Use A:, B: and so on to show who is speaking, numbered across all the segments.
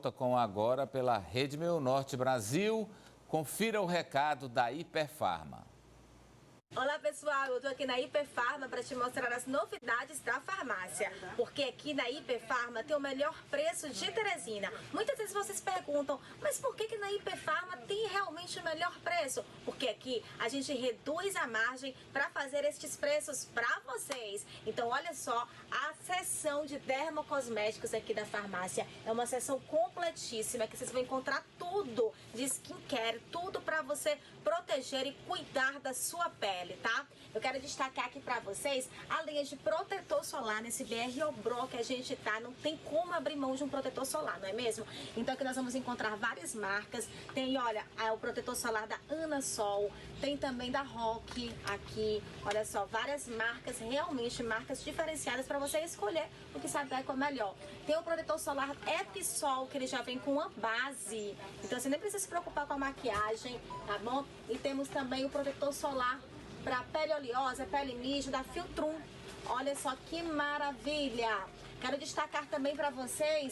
A: volta com Agora pela Rede Meu Norte Brasil. Confira o recado da Hiperfarma.
B: Olá pessoal, eu tô aqui na Hiperfarma para te mostrar as novidades da farmácia, porque aqui na Hiperfarma tem o melhor preço de Teresina. Muitas vezes vocês perguntam, mas por que na Hiperfarma tem realmente o melhor preço? Porque aqui a gente reduz a margem para fazer estes preços para vocês. Então olha só, a seção de dermocosméticos aqui da farmácia é uma seção completíssima, que vocês vão encontrar tudo de skincare, tudo para você proteger e cuidar da sua pele, tá? Eu quero destacar aqui pra vocês a linha de protetor solar nesse BR Obró que a gente tá. Não tem como abrir mão de um protetor solar, não é mesmo? Então aqui nós vamos encontrar várias marcas. Tem, olha, o protetor solar da Ana Sol, tem também da Rock aqui. Olha só, várias marcas, realmente marcas diferenciadas pra você escolher o que sabe qual é melhor. Tem o protetor solar Episol, que ele já vem com uma base. Então você nem precisa se preocupar com a maquiagem, tá bom? E temos também o protetor solar para pele oleosa, pele mídia, da Filtrum. Olha só que maravilha! Quero destacar também para você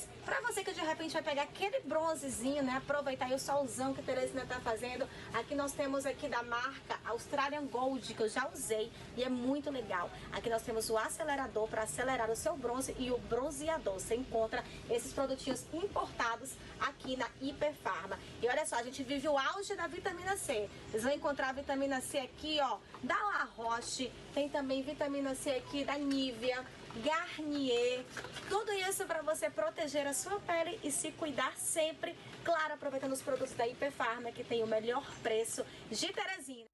B: que de repente vai pegar aquele bronzezinho, né? Aproveitar aí o solzão que a Teresina tá fazendo. Aqui nós temos aqui da marca Australian Gold, que eu já usei e é muito legal. Aqui nós temos o acelerador para acelerar o seu bronze e o bronzeador. Você encontra esses produtinhos importados aqui na Hiperfarma. E olha só, a gente vive o auge da vitamina C. Vocês vão encontrar a vitamina C aqui, ó, da La Roche. Tem também vitamina C aqui da Nivea, Garnier, tudo isso para você proteger a sua pele e se cuidar sempre, claro, aproveitando os produtos da Hiperfarma, que tem o melhor preço de Teresina.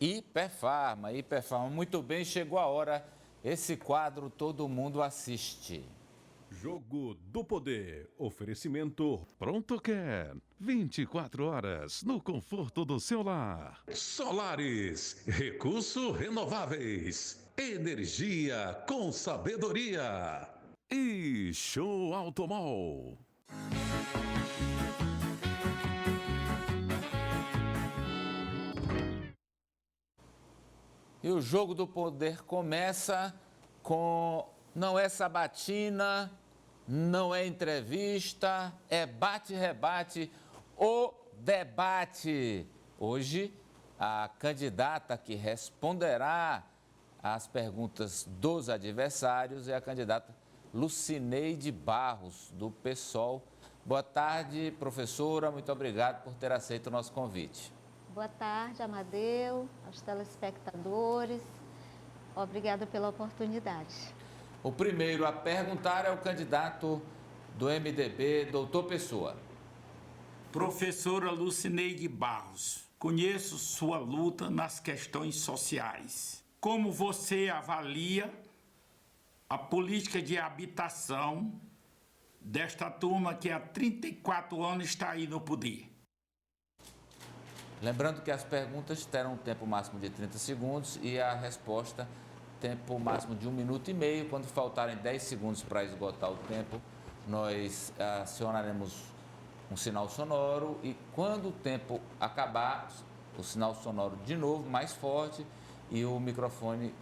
A: Hiperfarma, muito bem, chegou a hora, esse quadro todo mundo assiste.
C: Jogo do Poder. Oferecimento Pronto Quer. 24 horas no conforto do seu lar. Solares. Recursos renováveis. Energia com sabedoria. E Show Automol.
A: E o Jogo do Poder começa com... Não é sabatina, não é entrevista, é bate-rebate ou debate. Hoje, a candidata que responderá às perguntas dos adversários é a candidata Lucineide Barros, do PSOL. Boa tarde, professora. Muito obrigado por ter aceito o nosso convite.
D: Boa tarde, Amadeu, aos telespectadores. Obrigada pela oportunidade.
A: O primeiro a perguntar é o candidato do MDB, doutor Pessoa.
E: Professora Lucineide Barros, conheço sua luta nas questões sociais. Como você avalia a política de habitação desta turma que há 34 anos está aí no poder?
A: Lembrando que as perguntas terão um tempo máximo de 30 segundos e a resposta tempo máximo de 1 minuto e meio. Quando faltarem 10 segundos para esgotar o tempo, nós acionaremos um sinal sonoro e quando o tempo acabar, o sinal sonoro de novo, mais forte e o microfone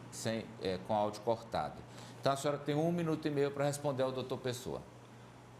A: com áudio cortado. Então a senhora tem 1 minuto e meio para responder ao doutor Pessoa.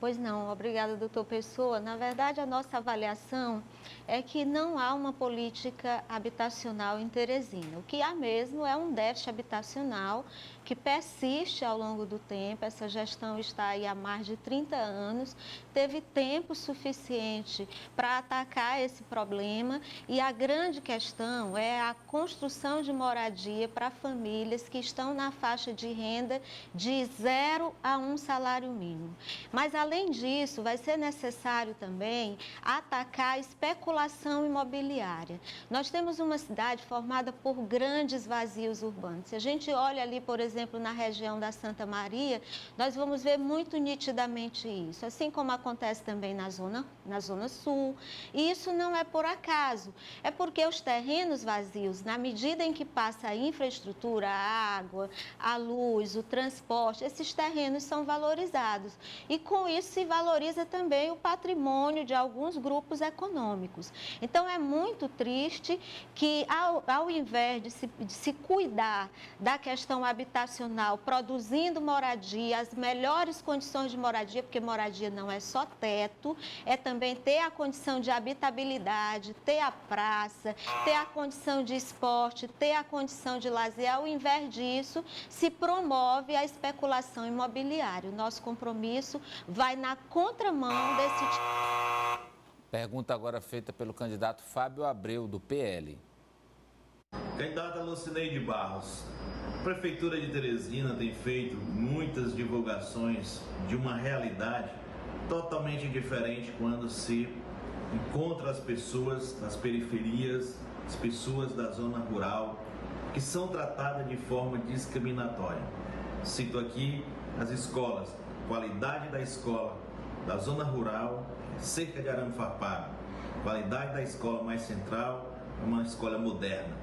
D: Pois não, obrigada, doutor Pessoa. Na verdade, a nossa avaliação é que não há uma política habitacional em Teresina. O que há mesmo é um déficit habitacional que persiste ao longo do tempo. Essa gestão está aí há mais de 30 anos, teve tempo suficiente para atacar esse problema e a grande questão é a construção de moradia para famílias que estão na faixa de renda de 0 a 1 salário mínimo. Mas, além disso, vai ser necessário também atacar a especulação imobiliária. Nós temos uma cidade formada por grandes vazios urbanos. Se a gente olha ali, por exemplo, na região da Santa Maria, nós vamos ver muito nitidamente isso, assim como acontece também na Zona Sul. E isso não é por acaso, é porque os terrenos vazios, na medida em que passa a infraestrutura, a água, a luz, o transporte, esses terrenos são valorizados. E com isso isso se valoriza também o patrimônio de alguns grupos econômicos. Então, é muito triste que, ao invés de se cuidar da questão habitacional, produzindo moradia, as melhores condições de moradia, porque moradia não é só teto, é também ter a condição de habitabilidade, ter a praça, ter a condição de esporte, ter a condição de lazer. Ao invés disso, se promove a especulação imobiliária. O nosso compromisso vai na contramão desse tipo.
A: Pergunta agora feita pelo candidato Fábio Abreu, do PL.
F: Candidata Lucineide Barros, a Prefeitura de Teresina tem feito muitas divulgações de uma realidade totalmente diferente quando se encontra as pessoas das periferias, as pessoas da zona rural, que são tratadas de forma discriminatória. Cito aqui as escolas, qualidade da escola da zona rural, cerca de arame farpado, qualidade da escola mais central, uma escola moderna.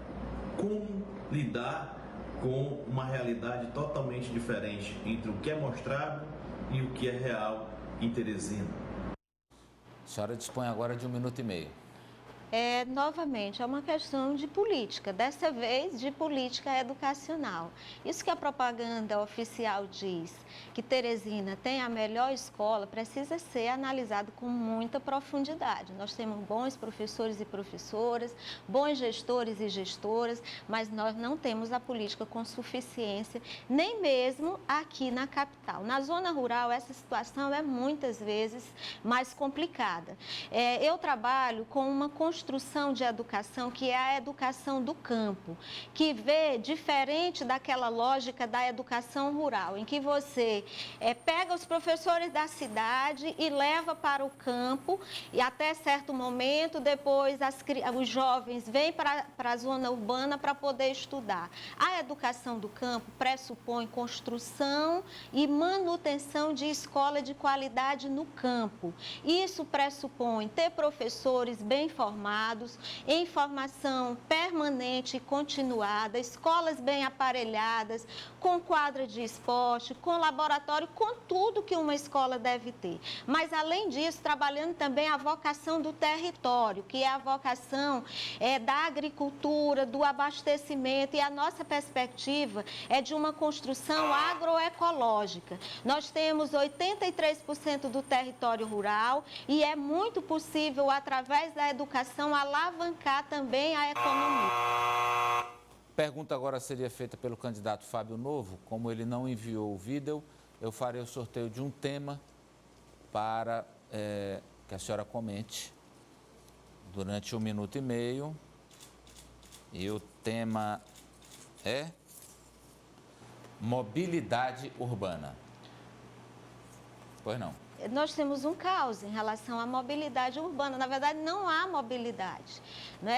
F: Como lidar com uma realidade totalmente diferente entre o que é mostrado e o que é real em Teresina?
A: A senhora dispõe agora de 1 minuto e meio.
D: Novamente, é uma questão de política, dessa vez de política educacional. Isso que a propaganda oficial diz, que Teresina tem a melhor escola, precisa ser analisado com muita profundidade. Nós temos bons professores e professoras, bons gestores e gestoras, mas nós não temos a política com suficiência, nem mesmo aqui na capital. Na zona rural, essa situação é muitas vezes mais complicada. Eu trabalho com uma construção de educação que é a educação do campo, que vê diferente daquela lógica da educação rural, em que você pega os professores da cidade e leva para o campo e até certo momento, depois os jovens vêm para a zona urbana para poder estudar. A educação do campo pressupõe construção e manutenção de escola de qualidade no campo. Isso pressupõe ter professores bem formados, em formação permanente e continuada, escolas bem aparelhadas, com quadra de esporte, com laboratório, com tudo que uma escola deve ter. Mas, além disso, trabalhando também a vocação do território, que é a vocação da agricultura, do abastecimento, e a nossa perspectiva é de uma construção agroecológica. Nós temos 83% do território rural e é muito possível, através da educação, alavancar também a economia.
A: Pergunta agora seria feita pelo candidato Fábio Novo. Como ele não enviou o vídeo, eu farei o sorteio de um tema para que a senhora comente durante 1 minuto e meio. E o tema é mobilidade urbana. Pois não.
D: Nós temos um caos em relação à mobilidade urbana. Na verdade, não há mobilidade.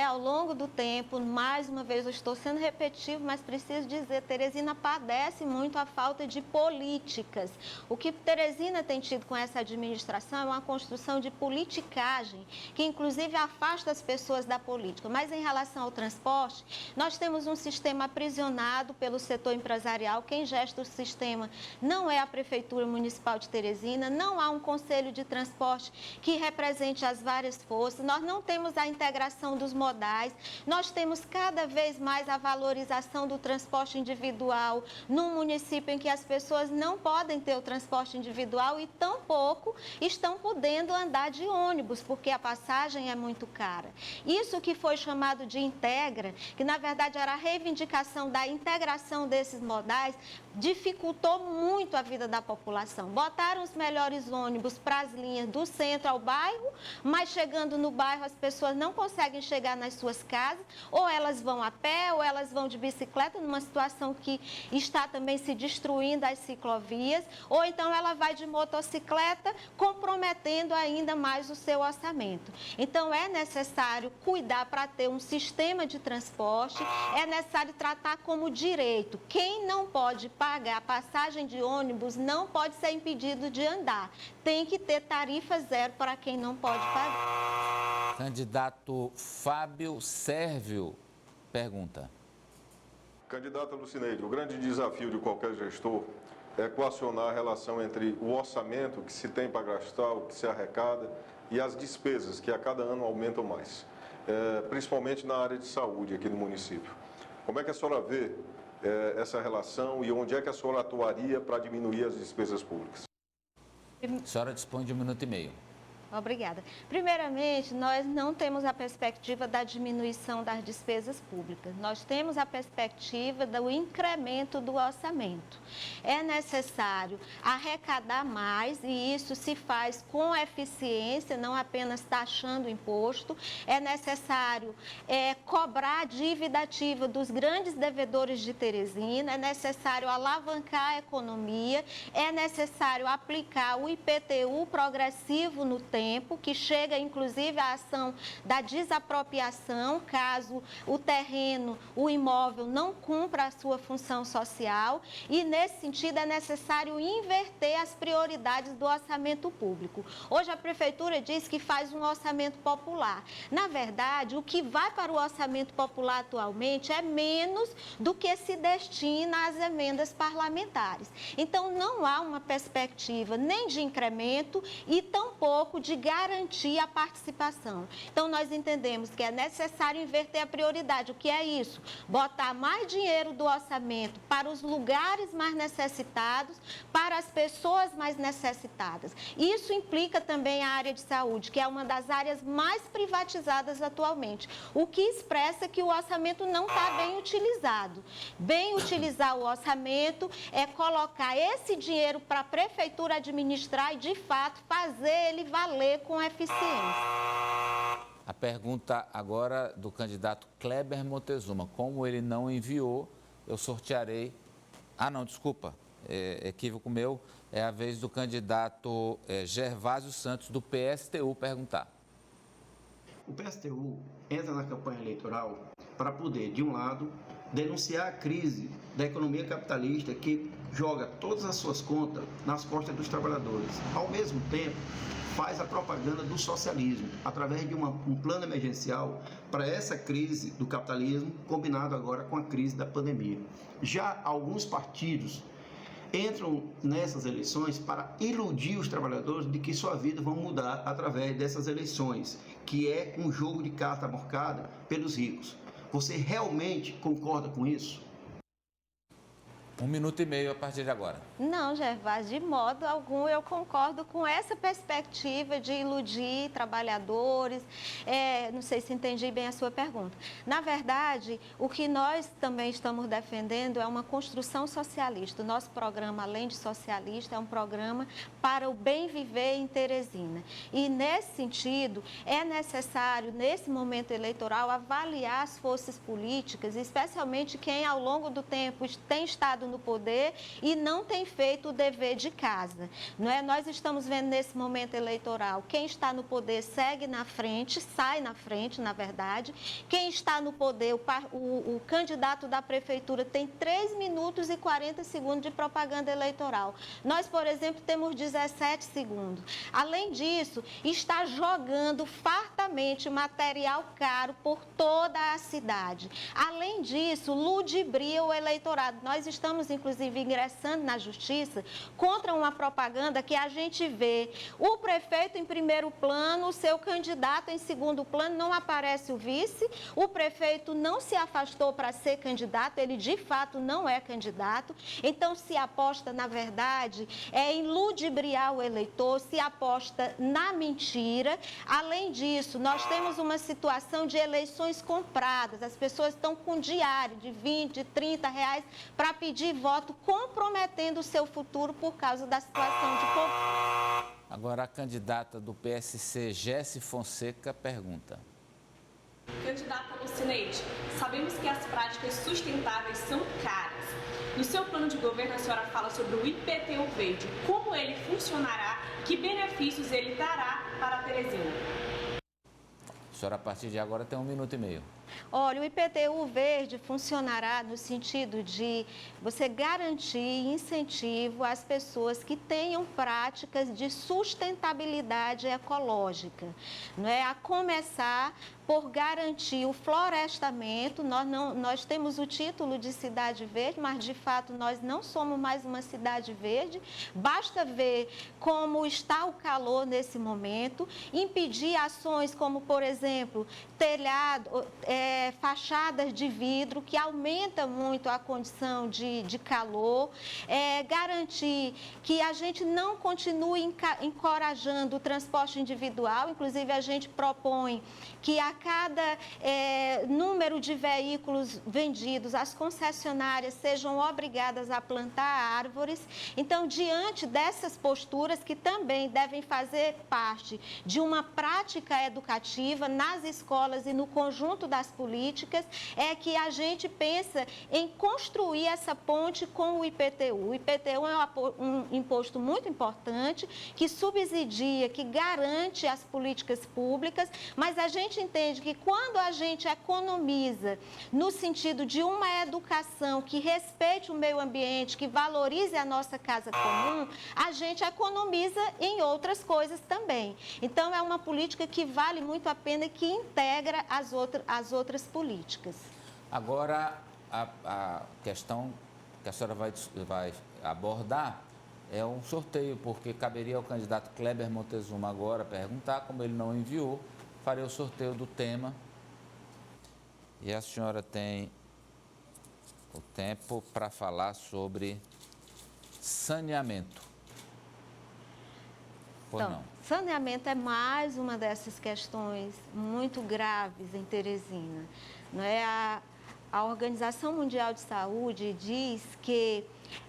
D: Ao longo do tempo, mais uma vez, eu estou sendo repetitivo, mas preciso dizer, Teresina padece muito a falta de políticas. O que Teresina tem tido com essa administração é uma construção de politicagem, que inclusive afasta as pessoas da política. Mas em relação ao transporte, nós temos um sistema aprisionado pelo setor empresarial. Quem gesta o sistema não é a Prefeitura Municipal de Teresina, não há um conselho de transporte que represente as várias forças, nós não temos a integração dos modais, nós temos cada vez mais a valorização do transporte individual num município em que as pessoas não podem ter o transporte individual e tampouco estão podendo andar de ônibus, porque a passagem é muito cara. Isso que foi chamado de Integra, que na verdade era a reivindicação da integração desses modais, dificultou muito a vida da população. Botaram os melhores ônibus para as linhas do centro ao bairro, mas chegando no bairro as pessoas não conseguem chegar nas suas casas, ou elas vão a pé, ou elas vão de bicicleta, numa situação que está também se destruindo as ciclovias, ou então ela vai de motocicleta, comprometendo ainda mais o seu orçamento. Então é necessário cuidar para ter um sistema de transporte, é necessário tratar como direito. Quem não pode pagar passagem de ônibus não pode ser impedido de andar. Tem que ter tarifa zero para quem não pode pagar.
A: Candidato Fábio Sérvio pergunta.
G: Candidata Lucineide, o grande desafio de qualquer gestor equacionar a relação entre o orçamento que se tem para gastar, o que se arrecada, e as despesas, que a cada ano aumentam mais, principalmente na área de saúde aqui no município. Como é que a senhora vê essa relação e onde é que a senhora atuaria para diminuir as despesas públicas?
A: A senhora dispõe de 1 minuto e meio.
D: Obrigada. Primeiramente, nós não temos a perspectiva da diminuição das despesas públicas. Nós temos a perspectiva do incremento do orçamento. É necessário arrecadar mais e isso se faz com eficiência, não apenas taxando o imposto. É necessário cobrar a dívida ativa dos grandes devedores de Teresina, é necessário alavancar a economia, é necessário aplicar o IPTU progressivo no tempo, que chega inclusive à ação da desapropriação, caso o terreno, o imóvel não cumpra a sua função social, e nesse sentido é necessário inverter as prioridades do orçamento público. Hoje a Prefeitura diz que faz um orçamento popular. Na verdade, o que vai para o orçamento popular atualmente é menos do que se destina às emendas parlamentares. Então não há uma perspectiva nem de incremento e tampouco de garantir a participação. Então, nós entendemos que é necessário inverter a prioridade. O que é isso? Botar mais dinheiro do orçamento para os lugares mais necessitados, para as pessoas mais necessitadas. Isso implica também a área de saúde, que é uma das áreas mais privatizadas atualmente, o que expressa que o orçamento não está bem utilizado. Bem utilizar o orçamento é colocar esse dinheiro para a Prefeitura administrar e, de fato, fazer ele valer com eficiência.
A: A pergunta agora do candidato Kleber Montezuma. Como ele não enviou, eu sortearei... não, desculpa, equívoco meu. É a vez do candidato Gervásio Santos, do PSTU, perguntar.
H: O PSTU entra na campanha eleitoral para poder, de um lado, denunciar a crise da economia capitalista que joga todas as suas contas nas costas dos trabalhadores. Ao mesmo tempo, faz a propaganda do socialismo, através de um plano emergencial para essa crise do capitalismo, combinado agora com a crise da pandemia. Já alguns partidos entram nessas eleições para iludir os trabalhadores de que sua vida vai mudar através dessas eleições, que é um jogo de carta marcada pelos ricos. Você realmente concorda com isso?
A: 1 minuto e meio a partir de agora.
D: Não, Gervásio, de modo algum eu concordo com essa perspectiva de iludir trabalhadores. Não sei se entendi bem a sua pergunta. Na verdade, o que nós também estamos defendendo é uma construção socialista. O nosso programa, além de socialista, é um programa para o bem viver em Teresina. E, nesse sentido, é necessário, nesse momento eleitoral, avaliar as forças políticas, especialmente quem, ao longo do tempo, tem estado no poder e não tem feito o dever de casa. Não é? Nós estamos vendo nesse momento eleitoral, quem está no poder segue na frente, sai na frente, na verdade. Quem está no poder, o candidato da prefeitura tem 3 minutos e 40 segundos de propaganda eleitoral. Nós, por exemplo, temos 17 segundos. Além disso, está jogando fartamente material caro por toda a cidade. Além disso, ludibria o eleitorado. Nós estamos, inclusive, ingressando na justiça contra uma propaganda que a gente vê o prefeito em primeiro plano, o seu candidato em segundo plano, não aparece o vice, o prefeito não se afastou para ser candidato, ele de fato não é candidato, então se aposta, na verdade, em ludibriar o eleitor, se aposta na mentira. Além disso, nós temos uma situação de eleições compradas, as pessoas estão com diário de 20, de 30 reais para pedir voto, comprometendo o seu futuro por causa da situação de pobreza.
A: Agora a candidata do PSC, Gessi Fonseca, pergunta.
I: Candidata Lucineide, sabemos que as práticas sustentáveis são caras. No seu plano de governo, a senhora fala sobre o IPTU verde. Como ele funcionará? Que benefícios ele trará para a Teresina?
A: A senhora, a partir de agora, tem 1 minuto e meio.
D: Olha, o IPTU verde funcionará no sentido de você garantir incentivo às pessoas que tenham práticas de sustentabilidade ecológica, não é? A começar por garantir o florestamento. Nós temos o título de cidade verde, mas de fato nós não somos mais uma cidade verde. Basta ver como está o calor nesse momento, impedir ações como, por exemplo, telhado, fachadas de vidro, que aumenta muito a condição de calor, garantir que a gente não continue encorajando o transporte individual. Inclusive, a gente propõe que a cada número de veículos vendidos, as concessionárias sejam obrigadas a plantar árvores. Então, diante dessas posturas, que também devem fazer parte de uma prática educativa nas escolas e no conjunto das políticas, é que a gente pensa em construir essa ponte com o IPTU. O IPTU é um imposto muito importante, que subsidia, que garante as políticas públicas, mas a gente entende que quando a gente economiza no sentido de uma educação que respeite o meio ambiente, que valorize a nossa casa comum, a gente economiza em outras coisas também. Então, é uma política que vale muito a pena e que integra as outras políticas.
A: Agora, a questão que a senhora vai abordar é um sorteio, porque caberia ao candidato Kleber Montezuma agora perguntar, como ele não enviou, farei o sorteio do tema. E a senhora tem o tempo para falar sobre saneamento. Ou não?
D: Saneamento é mais uma dessas questões muito graves em Teresina. Não é? A Organização Mundial de Saúde diz que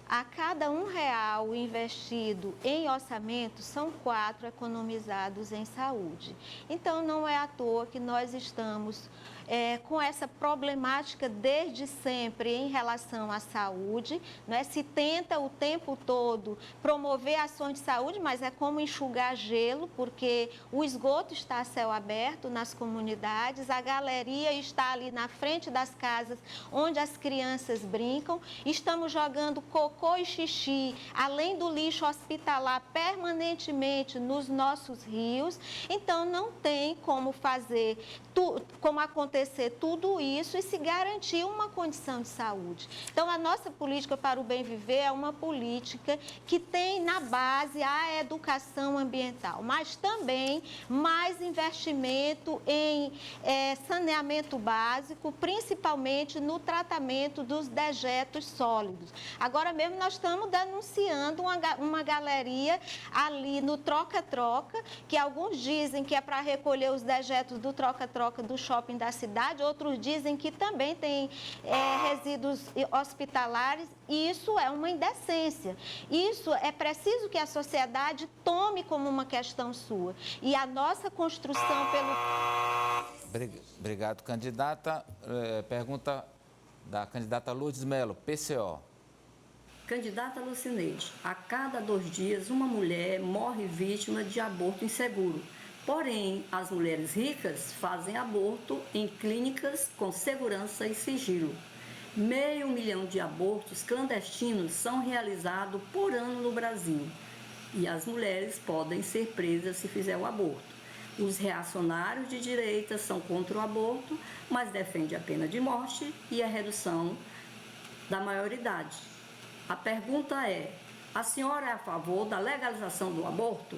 D: a cada R$1 investido em orçamento, são 4 economizados em saúde. Então, não é à toa que nós estamos com essa problemática desde sempre em relação à saúde. Não é? Se tenta o tempo todo promover ações de saúde, mas é como enxugar gelo, porque o esgoto está a céu aberto nas comunidades, a galeria está ali na frente das casas onde as crianças brincam, estamos jogando cocô e xixi, além do lixo hospitalar, permanentemente nos nossos rios. Então, não tem como como acontecer tudo isso e se garantir uma condição de saúde. Então, a nossa política para o bem viver é uma política que tem na base a educação ambiental, mas também mais investimento em saneamento básico, principalmente no tratamento dos dejetos sólidos. Agora mesmo nós estamos denunciando uma galeria ali no troca-troca, que alguns dizem que é para recolher os dejetos do troca-troca do shopping da cidade, outros dizem que também tem resíduos hospitalares, e isso é uma indecência. Isso é preciso que a sociedade tome como uma questão sua. E a nossa construção pelo...
A: Obrigado, candidata. Pergunta da candidata Lourdes Mello, PCO.
J: Candidata Lucineide, a cada 2 dias uma mulher morre vítima de aborto inseguro. Porém, as mulheres ricas fazem aborto em clínicas com segurança e sigilo. 500 mil de abortos clandestinos são realizados por ano no Brasil. E as mulheres podem ser presas se fizer o aborto. Os reacionários de direita são contra o aborto, mas defendem a pena de morte e a redução da maioridade. A pergunta é: a senhora é a favor da legalização do aborto?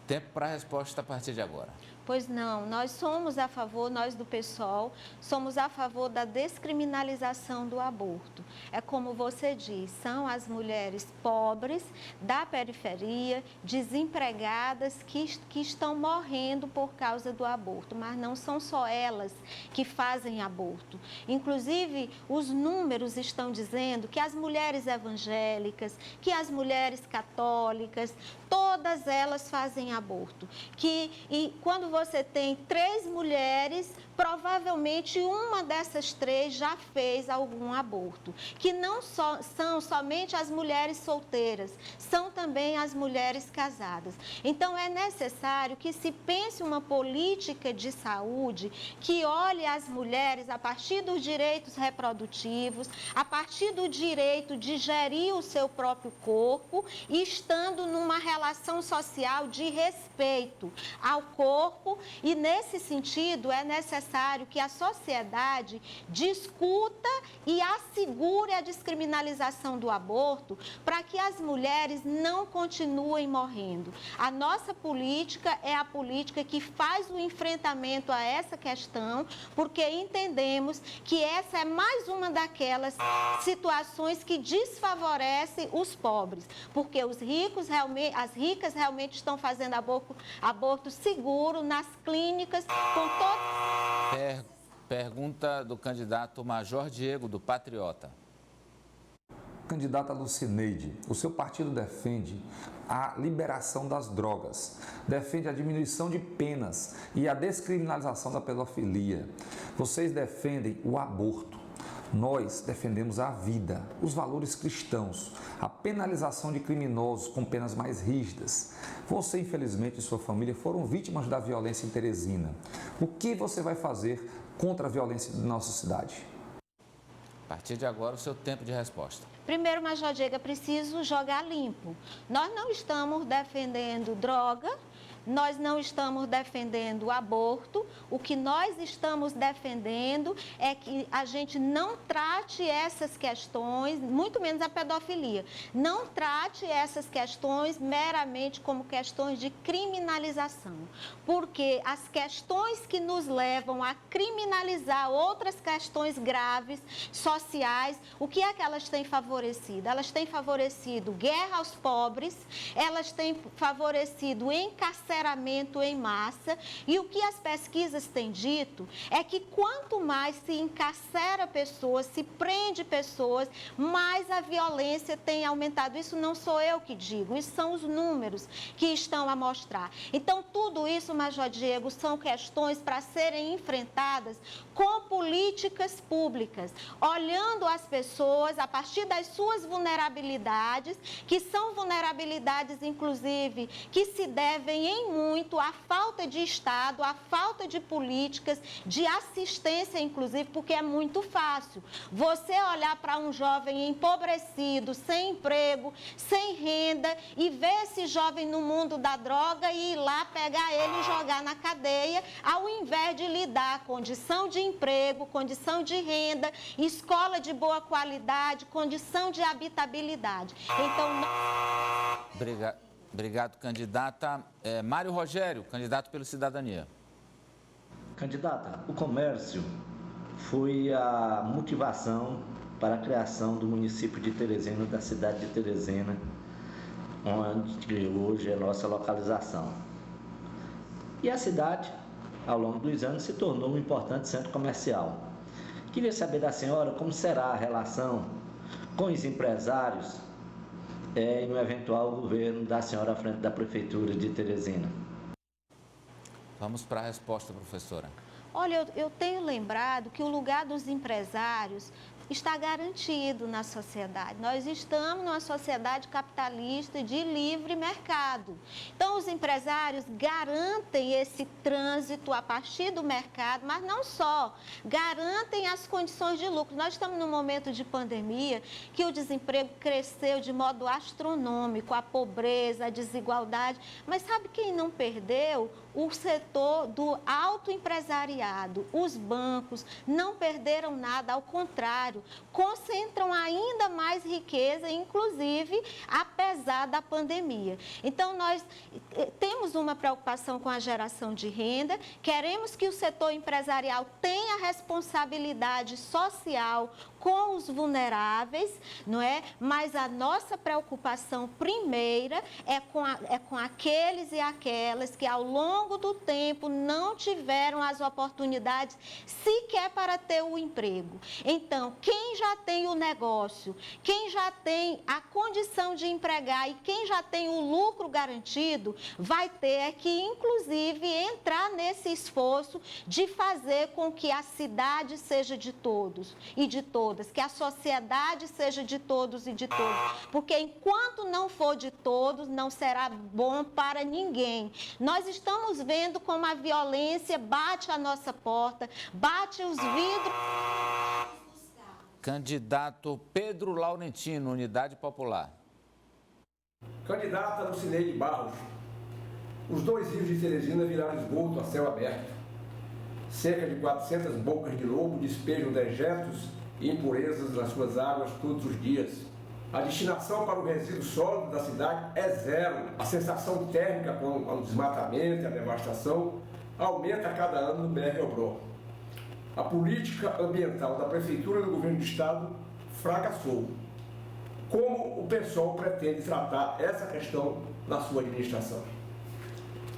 A: Tempo para a resposta a partir de agora.
D: Pois não, nós somos a favor, nós do PSOL, somos a favor da descriminalização do aborto. É como você diz, são as mulheres pobres, da periferia, desempregadas, que estão morrendo por causa do aborto, mas não são só elas que fazem aborto. Inclusive, os números estão dizendo que as mulheres evangélicas, que as mulheres católicas, todas todas elas fazem aborto. E quando você tem 3 mulheres, provavelmente uma dessas 3 já fez algum aborto. Que não são somente as mulheres solteiras, são também as mulheres casadas. Então, é necessário que se pense uma política de saúde que olhe as mulheres a partir dos direitos reprodutivos, a partir do direito de gerir o seu próprio corpo e estando numa relação social de respeito ao corpo. E, nesse sentido, é necessário que a sociedade discuta e assegure a descriminalização do aborto para que as mulheres não continuem morrendo. A nossa política é a política que faz o enfrentamento a essa questão, porque entendemos que essa é mais uma daquelas situações que desfavorecem os pobres, porque os ricos as ricas realmente estão fazendo aborto seguro nas clínicas com todo...
A: Pergunta do candidato Major Diego, do Patriota.
K: Candidata Lucineide, o seu partido defende a liberação das drogas, defende a diminuição de penas e a descriminalização da pedofilia. Vocês defendem o aborto. Nós defendemos a vida, os valores cristãos, a penalização de criminosos com penas mais rígidas. Você, infelizmente, e sua família foram vítimas da violência em Teresina. O que você vai fazer contra a violência da nossa cidade?
A: A partir de agora, o seu tempo de resposta.
D: Primeiro, Major Diego, é preciso jogar limpo. Nós não estamos defendendo droga, nós não estamos defendendo o aborto. O que nós estamos defendendo é que a gente não trate essas questões, muito menos a pedofilia, não trate essas questões meramente como questões de criminalização. Porque as questões que nos levam a criminalizar outras questões graves, sociais, o que é que elas têm favorecido? Elas têm favorecido guerra aos pobres, elas têm favorecido encarceramento em massa, e o que as pesquisas têm dito é que quanto mais se encarcera pessoas, se prende pessoas, mais a violência tem aumentado. Isso não sou eu que digo, isso são os números que estão a mostrar. Então, tudo isso, Major Diego, são questões para serem enfrentadas com políticas públicas, olhando as pessoas a partir das suas vulnerabilidades, que são vulnerabilidades, inclusive, que se devem em muito à falta de Estado, à falta de políticas, de assistência, inclusive, porque é muito fácil você olhar para um jovem empobrecido, sem emprego, sem renda, e ver esse jovem no mundo da droga e ir lá pegar ele e jogar na cadeia, ao invés de lhe dar condição de emprego, condição de renda, escola de boa qualidade, condição de habitabilidade. Então,
A: Obrigado, candidata. Mário Rogério, candidato pelo Cidadania.
L: Candidata, o comércio foi a motivação para a criação do município de Teresina, da cidade de Teresina, onde hoje é nossa localização. E a cidade, ao longo dos anos, se tornou um importante centro comercial. Queria saber da senhora como será a relação com os empresários e no eventual governo da senhora à frente da Prefeitura de Teresina.
A: Vamos para a resposta, professora.
D: Olha, eu tenho lembrado que o lugar dos empresários está garantido na sociedade. Nós estamos numa sociedade capitalista de livre mercado. Então, os empresários garantem esse trânsito a partir do mercado, mas não só, garantem as condições de lucro. Nós estamos num momento de pandemia que o desemprego cresceu de modo astronômico, a pobreza, a desigualdade, mas sabe quem não perdeu? O setor do autoempresariado, os bancos não perderam nada, ao contrário, concentram ainda mais riqueza, inclusive apesar da pandemia. Então, nós temos uma preocupação com a geração de renda, queremos que o setor empresarial tenha responsabilidade social com os vulneráveis, não é? Mas a nossa preocupação primeira é com aqueles e aquelas que ao longo do tempo não tiveram as oportunidades sequer para ter o emprego. Então, quem já tem o negócio, quem já tem a condição de empregar e quem já tem o lucro garantido, vai ter que, inclusive, entrar nesse esforço de fazer com que a cidade seja de todos e de todas, que a sociedade seja de todos e de todos, porque enquanto não for de todos, não será bom para ninguém. Nós estamos vendo como a violência bate à nossa porta, bate os vidros.
A: Candidato Pedro Laurentino, Unidade Popular.
M: Candidata Lucineide Barros. Os 2 rios de Teresina viraram esgoto a céu aberto. Cerca de 400 bocas de lobo despejam dejetos e impurezas nas suas águas todos os dias. A destinação para o resíduo sólido da cidade é zero. A sensação térmica com o desmatamento e a devastação aumenta a cada ano no BR-Obró. A política ambiental da Prefeitura e do Governo do Estado fracassou. Como o PSOL pretende tratar essa questão na sua administração?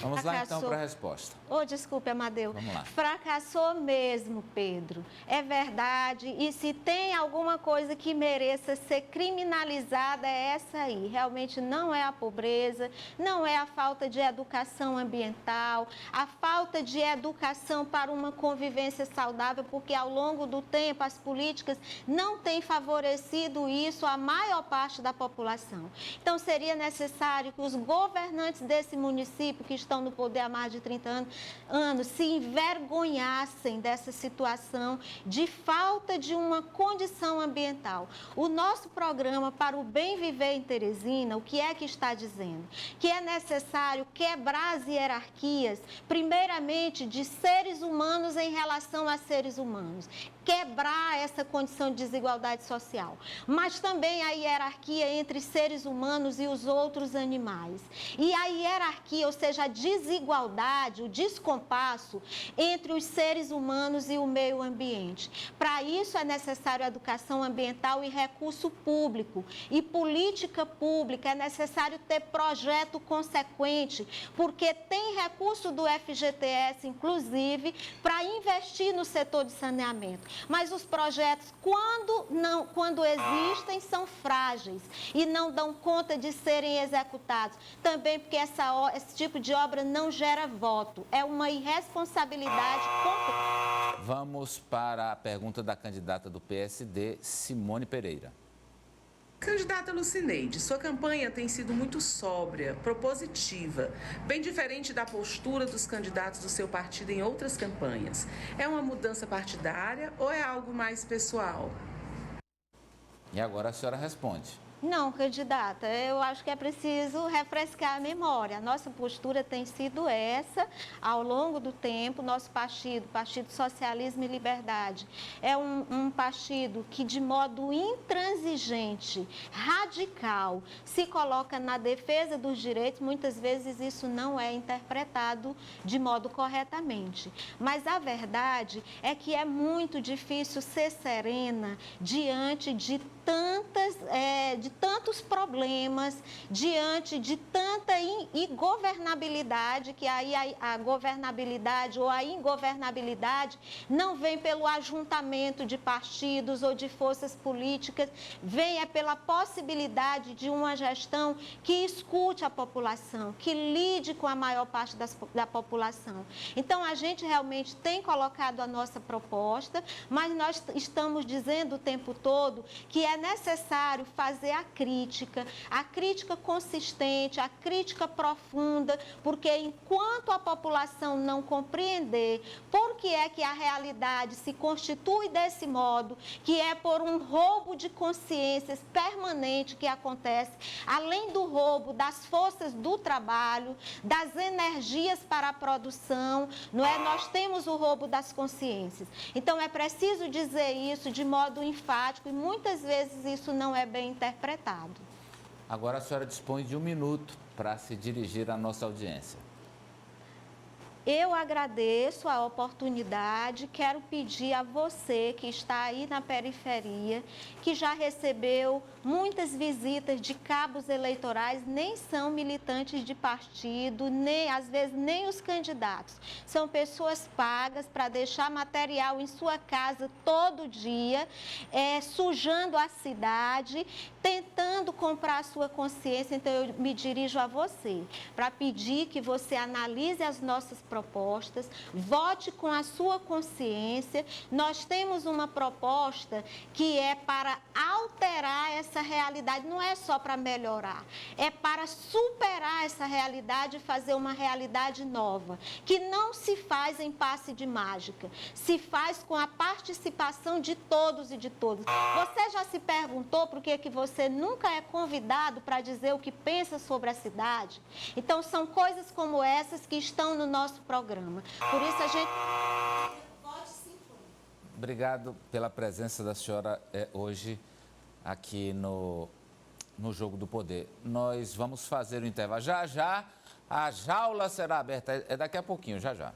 A: Vamos lá então para a resposta.
D: Desculpe, Amadeu.
A: Vamos lá.
D: Fracassou mesmo, Pedro. É verdade. E se tem alguma coisa que mereça ser criminalizada, é essa aí. Realmente não é a pobreza, não é a falta de educação ambiental, a falta de educação para uma convivência saudável, porque ao longo do tempo as políticas não têm favorecido isso à maior parte da população. Então seria necessário que os governantes desse município, que estão no poder há mais de 30 anos, se envergonhassem dessa situação de falta de uma condição ambiental. O nosso programa para o bem viver em Teresina, o que é que está dizendo? Que é necessário quebrar as hierarquias, primeiramente de seres humanos em relação a seres humanos. Quebrar essa condição de desigualdade social, mas também a hierarquia entre seres humanos e os outros animais. E a hierarquia, ou seja, a desigualdade, o descompasso entre os seres humanos e o meio ambiente. Para isso é necessário educação ambiental e recurso público. E política pública, é necessário ter projeto consequente, porque tem recurso do FGTS, inclusive, para investir no setor de saneamento. Mas os projetos, quando existem, são frágeis e não dão conta de serem executados. Também porque esse tipo de obra não gera voto. É uma irresponsabilidade completa.
A: Vamos para a pergunta da candidata do PSD, Simone Pereira.
N: Candidata Lucineide, sua campanha tem sido muito sóbria, propositiva, bem diferente da postura dos candidatos do seu partido em outras campanhas. É uma mudança partidária ou é algo mais pessoal?
A: E agora a senhora responde.
D: Não, candidata, eu acho que é preciso refrescar a memória. A nossa postura tem sido essa ao longo do tempo. Nosso partido, Partido Socialismo e Liberdade, é um partido que de modo intransigente, radical, se coloca na defesa dos direitos. Muitas vezes isso não é interpretado de modo corretamente. Mas a verdade é que é muito difícil ser serena diante de tantos problemas, diante de tanta ingovernabilidade, que aí a governabilidade ou a ingovernabilidade não vem pelo ajuntamento de partidos ou de forças políticas, vem pela possibilidade de uma gestão que escute a população, que lide com a maior parte da população. Então, a gente realmente tem colocado a nossa proposta, mas nós estamos dizendo o tempo todo que é necessário fazer a crítica consistente, a crítica profunda, porque enquanto a população não compreender por que é que a realidade se constitui desse modo, que é por um roubo de consciências permanente que acontece, além do roubo das forças do trabalho, das energias para a produção, não é? Nós temos o roubo das consciências. Então, é preciso dizer isso de modo enfático e muitas vezes isso não é bem interpretado.
A: Agora a senhora dispõe de 1 minuto para se dirigir à nossa audiência.
D: Eu agradeço a oportunidade, quero pedir a você que está aí na periferia, que já recebeu muitas visitas de cabos eleitorais, nem são militantes de partido, nem às vezes nem os candidatos. São pessoas pagas para deixar material em sua casa todo dia, sujando a cidade, tentando comprar a sua consciência. Então eu me dirijo a você para pedir que você analise as nossas propostas, vote com a sua consciência. Nós temos uma proposta que é para alterar essa realidade, não é só para melhorar, é para superar essa realidade e fazer uma realidade nova, que não se faz em passe de mágica, se faz com a participação de todos e de todas. Você já se perguntou por que você nunca é convidado para dizer o que pensa sobre a cidade? Então são coisas como essas que estão no nosso programa. Por isso a gente...
A: Obrigado pela presença da senhora hoje aqui no Jogo do Poder. Nós vamos fazer o intervalo. Já já a jaula será aberta. É daqui a pouquinho, já já.